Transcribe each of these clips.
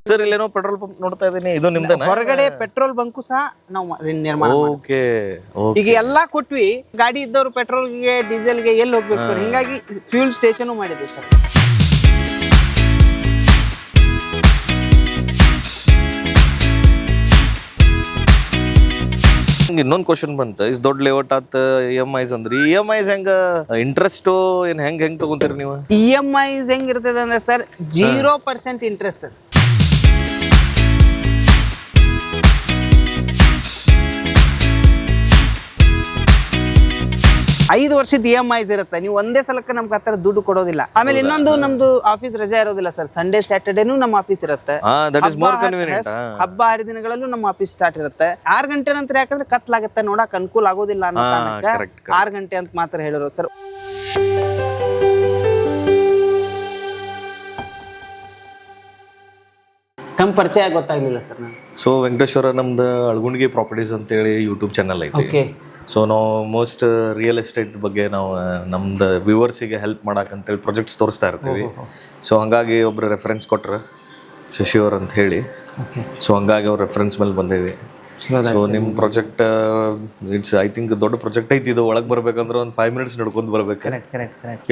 Sir ಇಲ್ಲೇನೋ petrol pump ನೋಡ್ತಾ ಇದೀನಿ, ಇದು ನಿಮ್ದೇನಾ? ಹೊರಗಡೆ ಪೆಟ್ರೋಲ್ ಬಂಕು ಸಹ ನಾವು ನಿರ್ಮಾಣ ಮಾಡಿದ್ವಿ. ಓಕೆ ಈಗ ಎಲ್ಲಾ ಕೊಟ್ವಿ, ಗಾಡಿ ಇದ್ದವರು ಪೆಟ್ರೋಲ್ಗೆ ಡೀಸೆಲ್ಗೆ ಎಲ್ಲಿ ಹೋಗ್ಬೇಕು ಸರ್, ಹಿಂಗಾಗಿ ಫ್ಯೂಲ್ ಸ್ಟೇಷನ್ ಮಾಡಿದ್ವಿ ಸರ್. ಇನ್ನೊಂದು ಕ್ವಶನ್ ಬಂತ, ಇಸ್ ದೊಡ್ಡ ಲೇಔಟ್ ಆತ EMIs ಅಂದ್ರಿ, EMIs ಹೆಂಗ ಇಂಟ್ರೆಸ್ಟ್ ಏನ್ ಹೆಂಗ್ ತಗೊಂತೀರಿ ನೀವು? EMIs ಹೆಂಗಿರ್ತದೆ ಅಂದ್ರೆ ಸರ್ 0% ಇಂಟ್ರೆಸ್ಟ್ ಸರ್. ಐದು ವರ್ಷದ EMIs ಇರುತ್ತೆ. ನೀವು ಒಂದೇ ಸಲಕ್ಕೆ ನಮ್ಗೆ ಆ ಥರ ದುಡ್ಡು ಕೊಡೋದಿಲ್ಲ. ಆಮೇಲೆ ಇನ್ನೊಂದು, ನಮ್ದು ಆಫೀಸ್ ರಜೆ ಇರೋದಿಲ್ಲ ಸರ್. ಸಂಡೇ ಸ್ಯಾಟರ್ಡೇನು ನಮ್ಮ ಆಫೀಸ್ ಇರುತ್ತೆ. ಹಬ್ಬ ಹರಿದಿನಗಳಲ್ಲೂ ನಮ್ಮ ಆಫೀಸ್ ಸ್ಟಾರ್ಟ್ ಇರುತ್ತೆ. 6 ಗಂಟೆ ನಂತರ, ಯಾಕಂದ್ರೆ ಕತ್ಲಾಗತ್ತೆ, ನೋಡಕ್ ಅನುಕೂಲ ಆಗೋದಿಲ್ಲ ಅನ್ನೋ ಕಾರಣಕ್ಕೆ 6 ಗಂಟೆ ಅಂತ ಮಾತ್ರ ಹೇಳಿರೋದು ಸರ್. ತಮ್ಮ ಪರಿಚಯ ಗೊತ್ತಾಗ್ಲಿಲ್ಲ ಸರ್ ನಾನು. ಸೊ ವೆಂಕಟೇಶ್ವರ ನಮ್ದು ಅಳಗುಂಡಿಗೆ ಪ್ರಾಪರ್ಟೀಸ್ ಅಂತೇಳಿ ಯೂಟ್ಯೂಬ್ ಚಾನಲ್ ಐತಿ. ಓಕೆ. ಸೊ ನಾವು ಮೋಸ್ಟ್ ರಿಯಲ್ ಎಸ್ಟೇಟ್ ಬಗ್ಗೆ ನಾವು ನಮ್ದು ವ್ಯೂವರ್ಸಿಗೆ ಹೆಲ್ಪ್ ಮಾಡಕ್ಕಂತೇಳಿ ಪ್ರಾಜೆಕ್ಟ್ಸ್ ತೋರಿಸ್ತಾ ಇರ್ತೀವಿ. ಸೊ ಹಂಗಾಗಿ ಒಬ್ರು ರೆಫರೆನ್ಸ್ ಕೊಟ್ರು, ಶಶಿಯವ್ರು ಅಂತ ಹೇಳಿ. ಸೊ ಹಂಗಾಗಿ ಅವ್ರ ರೆಫರೆನ್ಸ್ ಮೇಲೆ ಬಂದೇವಿ. ಸೊ ನಿಮ್ಮ ಪ್ರಾಜೆಕ್ಟ್ ಇಟ್ಸ್ ಐ ಥಿಂಕ್ ದೊಡ್ಡ ಪ್ರಾಜೆಕ್ಟ್ ಐತಿ. ಇದು ಒಳಗೆ ಬರ್ಬೇಕಂದ್ರೆ ಒಂದು 5 minutes ನಡ್ಕೊಂಡು ಬರ್ಬೇಕು.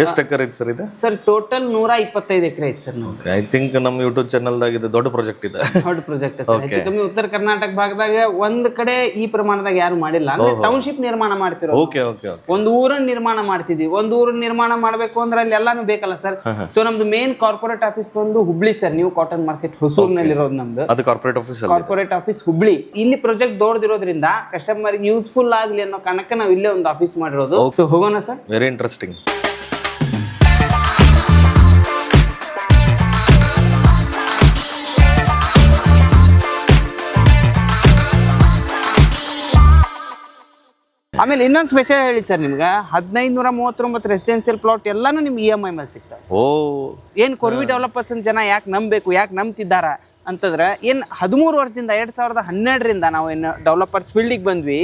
ಎಷ್ಟು ಎಕರೆ ಐತಿ ಸರ್ ಇದು? ಸರ್ ಟೋಟಲ್ 125 ಎಕರೆ ಐತಿ ಸರ್. ಐ ಥಿಂಕ್ ನಮ್ಮ ಯೂಟ್ಯೂಬ್ ಚಾನಲ್ದಾಗ ಇದು ದೊಡ್ಡ ಪ್ರಾಜೆಕ್ಟ್ ಇದೆ. ದೊಡ್ಡ ಪ್ರಾಜೆಕ್ಟ್ ಸರ್. ಹೆಚ್ಚು ಕಮ್ಮಿ ಉತ್ತರ ಕರ್ನಾಟಕ ಭಾಗದಾಗ ಒಂದ್ ಕಡೆ ಈ ಪ್ರಮಾಣದಾಗ ಯಾರು ಮಾಡಿಲ್ಲ. ಅಂದ್ರೆ ಟೌನ್ಶಿಪ್ ನಿರ್ಮಾಣ ಮಾಡ್ತಿರೋ, ಓಕೆ ಓಕೆ, ಒಂದು ಊರನ್ನ ನಿರ್ಮಾಣ ಮಾಡ್ತಿದ್ವಿ. ಒಂದು ಊರನ್ನ ನಿರ್ಮಾಣ ಮಾಡ್ಬೇಕು ಅಂದ್ರೆ ಅಲ್ಲಿ ಎಲ್ಲಾನು ಬೇಕಲ್ಲ ಸರ್. ಸೊ ನಮ್ದು ಮೇನ್ ಕಾರ್ಪೊರೇಟ್ ಆಫೀಸ್ ಬಂದು ಹುಬ್ಳಿ ಸರ್. ನೀವು ಕಾಟನ್ ಮಾರ್ಕೆಟ್ ಹೊಸೂರ್ನಲ್ಲಿ ಇರೋದು ನಮ್ದು. ಅದು corporate office. Corporate office Hubli. ಇಲ್ಲಿ ಪ್ರಾಜೆಕ್ಟ್ ದೊಡ್ಡದಿರೋದ್ರಿಂದ ಕಸ್ಟಮರ್ ಯೂಸ್ಫುಲ್ ಆಗ್ಲಿ ಅನ್ನೋ ಕಾರಣಕ್ಕೆ ನಾವು ಇಲ್ಲೇ ಒಂದು ಆಫೀಸ್ ಮಾಡಿರೋದು. ಸೊ ಹೋಗೋಣ ಸರ್. Very interesting. ಆಮೇಲೆ ಇನ್ನೊಂದು ಸ್ಪೆಷಲ್ ಹೇಳಿ ಸರ್, ನಿಮ್ಗೆ 1539 ರೆಸಿಡೆನ್ಸಿಯಲ್ ಪ್ಲಾಟ್ ಎಲ್ಲಾನು ನಿಮ್ಗೆ EMI ಮೇಲೆ ಸಿಗ್ತವೆ. ಏನ್ ಕೊರ್ವಿ ಡೆವಲಪರ್ಸ್ ಜನ ಯಾಕೆ ನಂಬಬೇಕು, ಯಾಕೆ ನಂಬ್ತಿದ್ದಾರ ಅಂತಂದ್ರೆ, ಏನ್ 13 ವರ್ಷದಿಂದ 2012ರಿಂದ ನಾವು ಏನು ಡೆವಲಪರ್ಸ್ ಫೀಲ್ಡಿಗೆ ಬಂದ್ವಿ.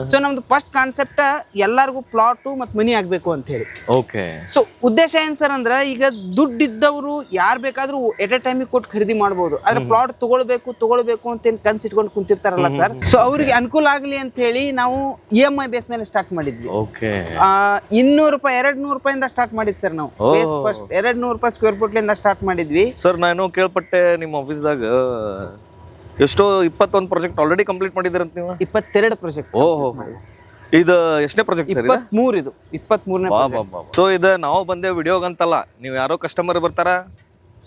ಸೊ ನಮ್ದು ಫಸ್ಟ್ ಕಾನ್ಸೆಪ್ಟ್ ಎಲ್ಲರಿಗೂ ಪ್ಲಾಟು ಮತ್ತು ಮನಿ ಆಗ್ಬೇಕು ಅಂತ ಹೇಳಿ. ಓಕೆ. ಸೊ ಉದ್ದೇಶ ಏನ್ ಸರ್ ಅಂದ್ರೆ, ಈಗ ದುಡ್ಡಿದ್ದವರು ಯಾರು ಬೇಕಾದ್ರೂ ಎಟ್ ಎ ಟೈಮಿಗೆ ಕೊಟ್ಟು ಖರೀದಿ ಮಾಡ್ಬೋದು. ಆದ್ರೆ ಪ್ಲಾಟ್ ತಗೊಳ್ಬೇಕು ಅಂತ ಏನ್ ಕನ್ಸ್ ಇಟ್ಕೊಂಡು ಕುಂತಿರ್ತಾರಲ್ಲ ಸರ್, ಸೊ ಅವ್ರಿಗೆ ಅನುಕೂಲ ಆಗ್ಲಿ ಅಂತ ಹೇಳಿ ನಾವು EMI ಬೇಸ್ ಮೇಲೆ ಸ್ಟಾರ್ಟ್ ಮಾಡಿದ್ವಿ. ಓಕೆ. 200 ರೂಪಾಯಿ 200 ರೂಪಾಯಿಂದ ಸ್ಟಾರ್ಟ್ ಮಾಡಿದ್ವಿ ಸರ್ ನಾವು. ಫಸ್ಟ್ 200 ರೂಪಾಯಿ ಸ್ಕ್ವೇರ್ ಫುಟ್ಲಿಂದ ಸ್ಟಾರ್ಟ್ ಮಾಡಿದ್ವಿ ಸರ್. ನಾನು ಕೇಳ್ಪಟ್ಟೆ ನಿಮ್ಮ ಆಫೀಸ್ದಾಗ ಎಷ್ಟೋ 21 ಪ್ರಾಜೆಕ್ಟ್ ಆಲ್ರೆಡಿ ಕಂಪ್ಲೀಟ್ ಮಾಡಿದಿರಂತ ನೀವು? 22 ಪ್ರಾಜೆಕ್ಟ್. ಓಹೋ, ಇದು ಎಷ್ಟನೇ ಪ್ರಾಜೆಕ್ಟ್ ಸರ್? 23 ಇದು 23ನೇ. ಸೊ ಇದು ನಾವು ಬಂದೇ ವಿಡಿಯೋಗಂತಲ್ಲ, ನೀವು ಯಾರೋ ಕಸ್ಟಮರ್ ಬರ್ತಾರ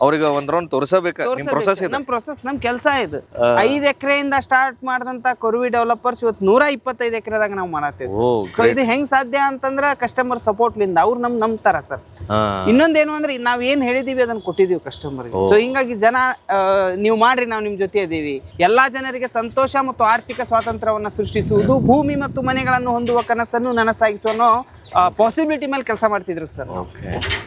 ಅವ್ರಿಗೆ ಒಂದ್ ರೌಂಡ್ ತೋರಿಸಬೇಕು. ನಿಮ್ಮ ಪ್ರೊಸೆಸ್ ಇದೆ. ನಮ್ಮ ಪ್ರೊಸೆಸ್, ನಮ್ಮ ಕೆಲಸ ಇದು. 5 ಎಕರೆಯಿಂದ ಸ್ಟಾರ್ಟ್ ಮಾಡಿದಂತ ಕೊರ್ವಿ ಡೆವಲಪರ್ಸ್ ಇವತ್ತು 125 ಎಕರೆದಾಗ ನಾವು ಮಾಡತ್ತೇವೆ. ಸೊ ಇದು ಹೆಂಗ್ ಸಾಧ್ಯ ಅಂತಂದ್ರೆ ಕಸ್ಟಮರ್ ಸಪೋರ್ಟ್ ಲಿಂದ. ಅವ್ರು ನಂಬ್ತಾರ ಸರ್. ಇನ್ನೊಂದೇನು ಅಂದ್ರೆ, ನಾವ್ ಏನ್ ಹೇಳಿದೀವಿ ಅದನ್ನ ಕೊಟ್ಟಿದೀವಿ ಕಸ್ಟಮರ್ಗೆ. ಸೊ ಹಿಂಗಾಗಿ ಜನ ನೀವು ಮಾಡ್ರಿ, ನಾವು ನಿಮ್ ಜೊತೆ ಇದೀವಿ. ಎಲ್ಲಾ ಜನರಿಗೆ ಸಂತೋಷ ಮತ್ತು ಆರ್ಥಿಕ ಸ್ವಾತಂತ್ರ್ಯವನ್ನ ಸೃಷ್ಟಿಸುವುದು, ಭೂಮಿ ಮತ್ತು ಮನೆಗಳನ್ನು ಹೊಂದುವ ಕನಸನ್ನು ನನಸಾಗಿಸೋನೋ ಪಾಸಿಬಿಲಿಟಿ ಮೇಲೆ ಕೆಲಸ ಮಾಡ್ತಿದ್ರು ಸರ್.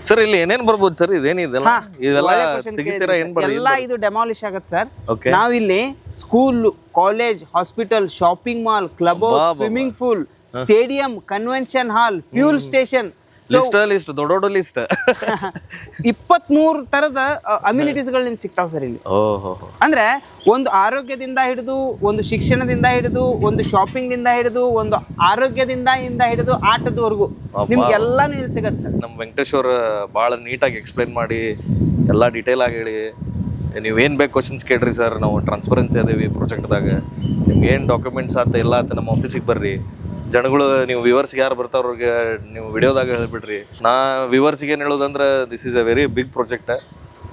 ಸರ್ ಇಲ್ಲಿ ಏನೇನ್ ಬರ್ಬೋದು ಸರ್? ಇದೇನಿದೆಲ್ಲ ಇದೆಲ್ಲ ತೆಗಿತೀರಾ? ಎಲ್ಲ ಇದು ಡೆಮಾಲಿಷ್ ಆಗತ್ತೆ ಸರ್. ನಾವಿಲ್ಲಿ school, college, hospital, shopping mall, club house, swimming pool, stadium, convention hall, fuel station, list ದೊಡ್ಡ ಲಿಸ್ಟ್ 23 ತರದ ಅಮ್ಯುನಿಟೀಸ್ ಗಳು ನಿಮ್ಗೆ ಸಿಗ್ತಾವ ಸರ್ ಇಲ್ಲಿ. ಅಂದ್ರೆ ಒಂದು ಆರೋಗ್ಯದಿಂದ ಹಿಡಿದು, ಒಂದು ಶಿಕ್ಷಣದಿಂದ ಹಿಡಿದು, ಒಂದು ಶಾಪಿಂಗ್ ದಿಂದ ಹಿಡಿದು, ಒಂದು ಆರೋಗ್ಯದಿಂದ ಹಿಡಿದು ಆಟದವರೆಗೂ ನಿಮ್ಗೆಲ್ಲಾನು ಇಲ್ಲಿ ಸಿಗತ್ತೆ ಸರ್. ನಮ್ಮ ವೆಂಕಟೇಶ್ವರ ಭಾಳ ನೀಟಾಗಿ ಎಕ್ಸ್ಪ್ಲೈನ್ ಮಾಡಿ ಎಲ್ಲ ಡೀಟೇಲ್ ಆಗಿ ಹೇಳಿ, ನೀವೇನು ಬೇಕು ಕ್ವಶನ್ಸ್ ಕೇಳ್ರಿ ಸರ್. ನಾವು ಟ್ರಾನ್ಸ್ಪರೆನ್ಸಿ ಅದೇವಿ ಪ್ರಾಜೆಕ್ಟ್ದಾಗ. ನಿಮ್ಗೆ ಏನು ಡಾಕ್ಯುಮೆಂಟ್ಸ್ ಆತ ಎಲ್ಲ ಆತ ನಮ್ಮ ಆಫೀಸಿಗೆ ಬರ್ರಿ. ಜನಗಳು, ನೀವು ವ್ಯೂವರ್ಸ್ಗೆ ಯಾರು ಬರ್ತಾವ್ರಿಗೆ ನೀವು ವಿಡಿಯೋದಾಗ ಹೇಳ್ಬಿಡ್ರಿ. ನಾ ವ್ಯೂವರ್ಸ್ಗೆ ಏನು ಹೇಳೋದಂದ್ರೆ, this is a very big project,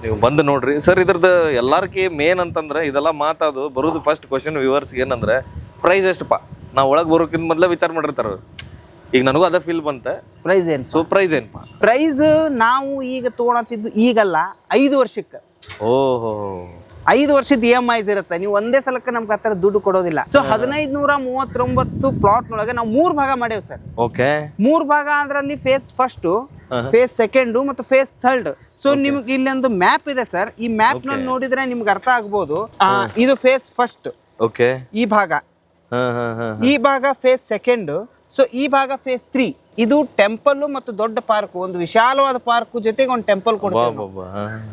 ನೀವು ಬಂದು ನೋಡ್ರಿ ಸರ್. ಇದ್ರದ್ದು ಎಲ್ಲಾರ್ಕಿ ಮೇನ್ ಅಂತಂದ್ರೆ ಇದೆಲ್ಲ ಮಾತಾದು ಬರೋದು ಫಸ್ಟ್ ಕ್ವಶನ್ ವ್ಯೂವರ್ಸ್ಗೆ ಏನಂದ್ರೆ, ಪ್ರೈಸ್ ಎಷ್ಟಪ್ಪ? ನಾವು ಒಳಗೆ ಬರೋಕ್ಕಿಂತ ಮೊದಲೇ ವಿಚಾರ ಮಾಡಿರ್ತಾರೆ. ಈಗ ನನಗೂ ಅದೇ ಫೀಲ್ ಬಂತ. ಪ್ರೈಸ್ ಏನು? ಸೊ ಪ್ರೈಸ್ ಏನಪ್ಪ? ಪ್ರೈಸ್ ನಾವು ಈಗ ತಗೊಳತಿದ್ದು ಈಗಲ್ಲ, 5 ವರ್ಷಕ್ಕೆ. ಓಹೋ, 5 ವರ್ಷದ EMIs ಇರುತ್ತೆ. ನೀವು ಒಂದೇ ಸಲಕ್ಕೆ ನಮ್ಗೆ ಆ ಥರ ದುಡ್ಡು ಕೊಡೋದಿಲ್ಲ. ಸೊ 1539 ಪ್ಲಾಟ್ ನೊಳಗೆ ನಾವು 3 ಭಾಗ ಮಾಡೇವಿ ಸರ್. ಓಕೆ. 3 ಭಾಗ ಅದರಲ್ಲಿ ಫೇಸ್ ಫಸ್ಟ್, ಫೇಸ್ ಸೆಕೆಂಡ್ ಮತ್ತು ಫೇಸ್ ಥರ್ಡ್. ಸೊ ನಿಮ್ಗೆ ಇಲ್ಲಿ ಒಂದು ಮ್ಯಾಪ್ ಇದೆ ಸರ್. ಈ ಮ್ಯಾಪ್ ನ ನೋಡಿದ್ರೆ ನಿಮ್ಗೆ ಅರ್ಥ ಆಗ್ಬೋದು. ಇದು ಫೇಸ್ ಫಸ್ಟ್. ಓಕೆ. ಈ ಭಾಗ, ಈ ಭಾಗ ಫೇಸ್ ಸೆಕೆಂಡ್. ಸೊ ಈ ಭಾಗ ಫೇಸ್ 3. ಇದು ಟೆಂಪಲ್ ಮತ್ತು ದೊಡ್ಡ ಪಾರ್ಕ್, ಒಂದು ವಿಶಾಲವಾದ ಪಾರ್ಕ್ ಜೊತೆಗೆ ಒಂದು ಟೆಂಪಲ್ ಕೊಡ್ತೀವಿ.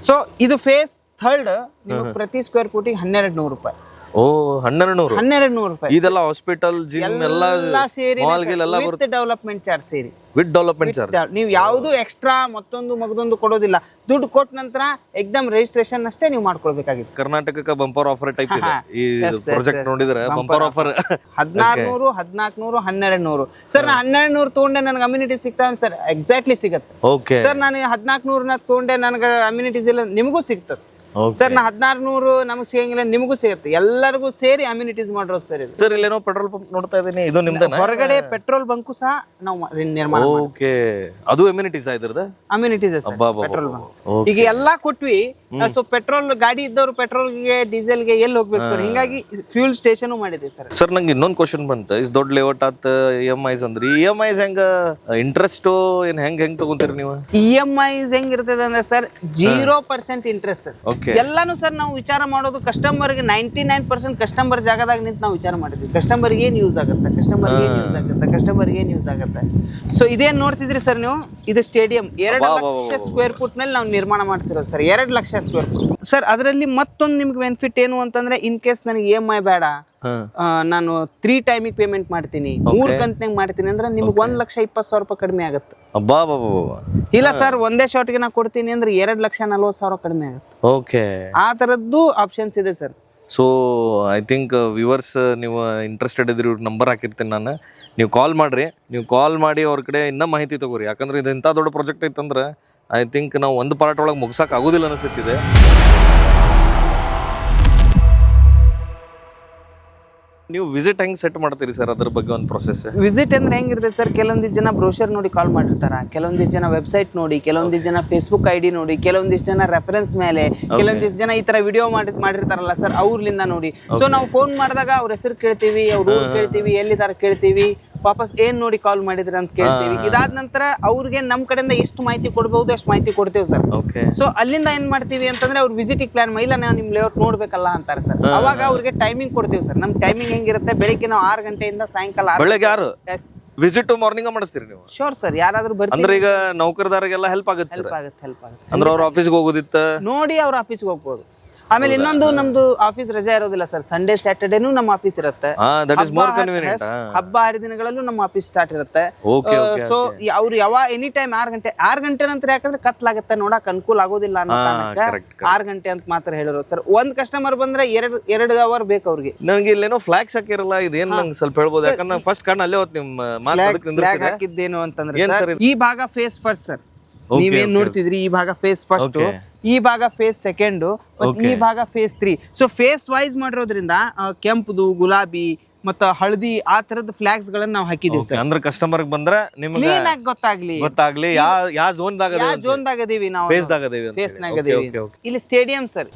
ಸೊ ಇದು ಫೇಸ್ ಥರ್ಡ್ ನಿಮಗೆ ಪ್ರತಿ ಸ್ಕ್ವೇರ್ ಫೂಟಿಗೆ 1200 ರೂಪಾಯಿ. ಓ 1200. 1200 ರೂಪಾಯಿ ಇದೆಲ್ಲ ಹಾಸ್ಪಿಟಲ್ ಜಿಮ್ ಎಲ್ಲ ಸೇರಿ ಮಾಲ್ ಗಿಲ್ ಎಲ್ಲ ವಿತ್ ಡೆವಲಪ್ಮೆಂಟ್ ಚಾರ್ಜ್ ಸೇರಿ. With development charge. ನೀವು ಯಾವುದು ಎಕ್ಸ್ಟ್ರಾ ಮತ್ತೊಂದು ಮಗದೊಂದು ಕೊಡೋದಿಲ್ಲ. ದುಡ್ಡು ಕೊಟ್ಟ ನಂತರ ಎಕ್ದಮ್ ರಿಜಿಸ್ಟ್ರೇಷನ್ ಅಷ್ಟೇ ನೀವು ಮಾಡ್ಕೊಳ್ಬೇಕಾಗಿತ್ತು. ಕರ್ನಾಟಕಕ್ಕೆ ಬಂಪರ್ ಆಫರ್ ಟೈಪ್ ಇದೆ ಈ ಪ್ರಾಜೆಕ್ಟ್ ನೋಡಿದ್ರೆ. Bumper offer 1600, 1400, 1200. ಸರ್ ನಾ 1200 ತಗೊಂಡೆ ನನಗೆ ಅಮ್ಯುನಿಟಿ ಸಿಗ್ತಾವ ಸರ್? ಎಕ್ಸಾಕ್ಟ್ಲಿ ಸಿಗತ್ತೆ. ಓಕೆ ಸರ್ ನಾನು 1400 ತಗೊಂಡೆ ನನಗೆ ಅಮ್ಯುನಿಟೀಸ್ ಇಲ್ಲ, ನಿಮಗೂ ಸಿಗ್ತದೆ. ಸರ್ ನಾ 1600 ನಮಗೆ ಸಿಗಂಗಿಲ್ಲ, ನಿಮಗೂ ಸಿಗುತ್ತೆ. ಎಲ್ಲರಿಗೂ ಸೇರಿ ಅಮ್ಯುನಿಟೀಸ್ ಮಾಡಿರೋದು ಸರ್ ಇದು. ಸರ್ ಇಲ್ಲೇನೋ ಪೆಟ್ರೋಲ್ ಪಂಪ್ ನೋಡ್ತಾ ಇದೀನಿ, ಇದು ನಿಮ್ದೇನಾ? ಹೊರಗಡೆ ಪೆಟ್ರೋಲ್ ಬಂಕು ಸಹ ನಾವು ನಿರ್ಮಾಣ ಓಕೆ, ಅದು ಅಮ್ಯುನಿಟೀಸ್ ಇದ್ರದ ಅಮ್ಯುನಿಟೀಸ್ ಪೆಟ್ರೋಲ್ ಬಂಕ್. ಈಗ ಎಲ್ಲಾ ಕೊಟ್ವಿ. ಸೊ ಪೆಟ್ರೋಲ್ ಗಾಡಿ ಇದ್ದವರು ಪೆಟ್ರೋಲ್ಗೆ ಡೀಸೆಲ್ಗೆ ಎಲ್ಲಿ ಹೋಗ್ಬೇಕು ಸರ್? ಹಿಂಗಾಗಿ ಫ್ಯೂಲ್ ಸ್ಟೇಷನ್ ಮಾಡಿದೆ ಸರ್. ಸರ್ ನಂಗೆ ಇನ್ನೊಂದು ಕ್ವಶನ್ ಬಂತ. ಇಸ್ ದೊಡ್ಡ ಲೇಔಟ್ ಆತ EMIs ಅಂದ್ರೆ EMIs ಹೆಂಗ ಇಂಟ್ರೆಸ್ಟ್ ಏನ್ ಹೆಂಗ್ ತಗೊಂತೀರಿ ನೀವು? EMIs ಹೆಂಗ್ ಇರ್ತದೆ ಅಂದ್ರೆ ಸರ್ 0% ಇಂಟ್ರೆಸ್ಟ್ ಸರ್. ಎಲ್ಲಾನು ಸರ್ ನಾವು ವಿಚಾರ ಮಾಡೋದು ಕಸ್ಟಮರ್ಗೆ 99% ಕಸ್ಟಮರ್ ಜಾಗದಾಗ ನಿಂತು ನಾವು ವಿಚಾರ ಮಾಡಿದ್ವಿ. ಕಸ್ಟಮರ್ಗೆ ಏನ್ ಯೂಸ್ ಆಗುತ್ತೆ, ಕಸ್ಟಮರ್ಗೆ ಏನ್ ಯೂಸ್ ಆಗುತ್ತೆ, ಕಸ್ಟಮರ್ಗೆ ಏನ್ ಯೂಸ್ ಆಗುತ್ತೆ. ಸೊ ಇದೇನ್ ನೋಡ್ತಿದ್ರಿ ಸರ್ ನೀವು? ಇದು ಸ್ಟೇಡಿಯಂ 2 ಲಕ್ಷ ಸ್ಕ್ವೇರ್ ಫುಟ್ ನಲ್ಲಿ ನಾವು ನಿರ್ಮಾಣ ಮಾಡ್ತಿರೋದು sir. 2 lakh square foot sir. ಅದರಲ್ಲಿ ಮತ್ತೊಂದು ನಿಮ್ಗೆ ಬೆನಿಫಿಟ್ ಏನು ಅಂತಂದ್ರೆ, ಇನ್ ಕೇಸ್ ನನಗೆ EMI ಬೇಡ, ನಾನು 3 ಟೈಮಿಗೆ ಪೇಮೆಂಟ್ ಮಾಡ್ತೀನಿ, 3 ಕಂತಿನಾಗ ಮಾಡ್ತೀನಿ ಅಂದ್ರೆ ನಿಮ್ಗೆ 1,20,000 ರೂಪಾಯಿ ಕಡಿಮೆ ಆಗುತ್ತೆ. ಇಲ್ಲ ಸರ್ ಒಂದೇ ಶಾರ್ಟ್ಗೆ ನಾ ಕೊಡ್ತೀನಿ ಅಂದ್ರೆ 2,40,000 ಕಡಿಮೆ ಆಗುತ್ತೆ. ಓಕೆ, ಆ ತರದ್ದು ಆಪ್ಷನ್ಸ್ ಇದೆ sir. So I think viewers ನೀವು ಇಂಟ್ರೆಸ್ಟೆಡ್ ಇದ್ರಿ, ನಂಬರ್ ಹಾಕಿರ್ತೀನಿ ನಾನು, ನೀವು ಕಾಲ್ ಮಾಡ್ರಿ. ನೀವು ಕಾಲ್ ಮಾಡಿ ಅವ್ರ ಕಡೆ ಇನ್ನೂ ಮಾಹಿತಿ ತಗೋರಿ. ಯಾಕಂದ್ರೆ ಇದು ಇಂಥ ದೊಡ್ಡ ಪ್ರಾಜೆಕ್ಟ್ ಐತಂದ್ರೆ ಐ ಥಿಂಕ್ ನಾವು ಒಂದು ಪಾರ್ಟ್ ಒಳಗೆ ಮುಗ್ಸಕ್ಕೆ ಆಗೋದಿಲ್ಲ ಅನಿಸುತ್ತಿದೆ. ನೀವು ವಿಸಿಟ್ ಹೆಂಗ್ ಸೆಟ್ ಮಾಡ್ತೀರಿ ಸರ್? ಅದ್ರ ಬಗ್ಗೆ ಒಂದು ಪ್ರೊಸೆಸ್. ವಿಸಿಟ್ ಅಂದ್ರೆ ಹೆಂಗಿರ್ತದೆ ಸರ್? ಕೆಲವೊಂದಿಷ್ಟು ಜನ ಬ್ರೋಷರ್ ನೋಡಿ ಕಾಲ್ ಮಾಡಿರ್ತಾರ, ಕೆಲವೊಂದಿಷ್ಟು ಜನ ವೆಬ್ಸೈಟ್ ನೋಡಿ, ಕೆಲವೊಂದಿಷ್ಟು ಜನ ಫೇಸ್ಬುಕ್ ID ನೋಡಿ, ಕೆಲವೊಂದಿಷ್ಟು ಜನ ರೆಫರೆನ್ಸ್ ಮೇಲೆ, ಕೆಲವೊಂದಿಷ್ಟು ಜನ ಈ ತರ ವಿಡಿಯೋ ಮಾಡಿರ್ತಾರಲ್ಲ ಸರ್, ಅವ್ರಲಿಂದ ನೋಡಿ. ಸೊ ನಾವು ಫೋನ್ ಮಾಡಿದಾಗ ಅವ್ರ ಹೆಸರು ಕೇಳ್ತೀವಿ, ಅವ್ರ ಊರು ಕೇಳ್ತೀವಿ, ಎಲ್ಲಿದಾರ ಕೇಳ್ತೀವಿ, ವಾಪಸ್ ಏನ್ ನೋಡಿ ಕಾಲ್ ಮಾಡಿದ್ರಿ ಅಂತ ಕೇಳ್ತೀವಿ. ಇದಾದ ನಂತರ ಅವ್ರಿಗೆ ನಮ್ ಕಡೆಯಿಂದ ಎಷ್ಟು ಮಾಹಿತಿ ಕೊಡ್ಬಹುದು ಅಷ್ಟು ಮಾಹಿತಿ ಕೊಡ್ತೇವೆ ಸರ್. ಸೊ ಅಲ್ಲಿಂದ ಏನ್ ಮಾಡ್ತೀವಿ ಅಂತಂದ್ರೆ ಅವ್ರ ವಿಸಿಟಿಂಗ್ ಪ್ಲಾನ್ ಇಲ್ಲ ನಾವು ನಿಮ್ ಲೇಔಟ್ ನೋಡ್ಬೇಕಲ್ಲ ಅಂತಾರೆ ಸರ್. ಅವಾಗ ಅವ್ರಿಗೆ ಟೈಮಿಂಗ್ ಕೊಡ್ತೀವಿ ಸರ್. ನಮ್ ಟೈಮಿಂಗ್ ಹೆಂಗಿರುತ್ತೆ? ಬೆಳಿಗ್ಗೆ ನಾವು 6 ಗಂಟೆಯಿಂದ ಸಾಯಂಕಾಲ ಬೆಳಗ್ಗೆ 6 ವಿಸಿಟ್ ಮಾರ್ನಿಂಗ್ ಮಾಡಿಸ್ತೀರಿ ನೀವು? ಶೋರ್ ಸರ್, ಯಾರಾದ್ರೂ ಬರ್ತಾರೆ ಅಂದ್ರೆ ಈಗ ನೌಕರದಾರಿಗೆಲ್ಲ ಹೆಲ್ಪ್ ಆಗುತ್ತೆ ಸರ್. ಹೆಲ್ಪ್ ಆಗುತ್ತೆ ಅಂದ್ರೆ ಅವ್ರ ಆಫೀಸ್ಗೆ ಹೋಗೋದಿತ್ತ ನೋಡಿ ಅವ್ರ ಆಫೀಸ್ಗೆ ಹೋಗ್ಬೋದು. ಆಮೇಲೆ ಇನ್ನೊಂದು, ನಮ್ದು ಆಫೀಸ್ ರಜೆ ಇರೋದಿಲ್ಲ ಸರ್. ಸಂಡೇ ಸ್ಯಾಟರ್ಡೇನು ನಮ್ಮ ಆಫೀಸ್ ಇರುತ್ತೆ. ಹಬ್ಬ ಹರಿದಿನಗಳಲ್ಲೂ ನಮ್ಮ ಆಫೀಸ್ ಸ್ಟಾರ್ಟ್ ಇರುತ್ತೆ. ಸೊ ಅವ್ರು ಎನಿ ಟೈಮ್ 6 ಗಂಟೆ ನಂತರ, ಯಾಕಂದ್ರೆ ಕತ್ಲಾಗತ್ತೆ ನೋಡಕ್ ಅನುಕೂಲ ಆಗೋದಿಲ್ಲ ಅನ್ನೋ ಕಾರಣಕ್ಕೆ 6 ಗಂಟೆ ಅಂತ ಮಾತ್ರ ಹೇಳಿರೋದು ಸರ್. ಒಂದ್ ಕಸ್ಟಮರ್ ಬಂದ್ರೆ 2 ಅವರ್ ಬೇಕು ಅವ್ರಿಗೆ. ನನಗೆ ಇಲ್ಲೇನೋ ಫ್ಲಾಗ್ಸ್ ಹಾಕಿರಲ್ಲ, ಇದೇನ್ ನಂಗೆ ಸ್ವಲ್ಪ ಹೇಳ್ಬೋದು? ಯಾಕಂದ್ರೆ ಫಸ್ಟ್ ಕಣ್ಣು ಅಲ್ಲೇ ಹೋತ್ ನಿಮ್ಮ ಫ್ಲಾಗ್ ಹಾಕಿದ್ದೇನು ಅಂತಂದ್ರೆ, ಈ ಭಾಗ ಫೇಸ್ ಫಸ್ಟ್ ಸರ್. ನೀವೇನ್ ನೋಡ್ತಿದ್ರಿ, ಈ ಭಾಗ ಫೇಸ್ ಫಸ್ಟ್, ಈ ಭಾಗ ಫೇಸ್ ಸೆಕೆಂಡ್, ಈ ಭಾಗ ಫೇಸ್ 3. ಸೊ ಫೇಸ್ ವೈಸ್ ಮಾಡಿರೋದ್ರಿಂದ ಕೆಂಪುದು, ಗುಲಾಬಿ ಮತ್ತ ಹಳದಿ ಆ ತರದ ಫ್ಲಾಗ್ಸ್ ಗಳನ್ನ ನಾವು ಹಾಕಿದೀವಿ ಸರ್. ಅಂದ್ರೆ ಕಸ್ಟಮರ್ ಬಂದ್ರೆ ನಿಮ್ಗೆ ಕ್ಲೀನ್ ಆಗಿ ಗೊತ್ತಾಗ್ಲಿ ಯಾವ ಝೋನ್ದಾಗ ಅದೀವಿ ನಾವು, ಫೇಸ್ ನಾಗ ಅದೀವಿ. ಇಲ್ಲಿ ಸ್ಟೇಡಿಯಂ ಸರ್.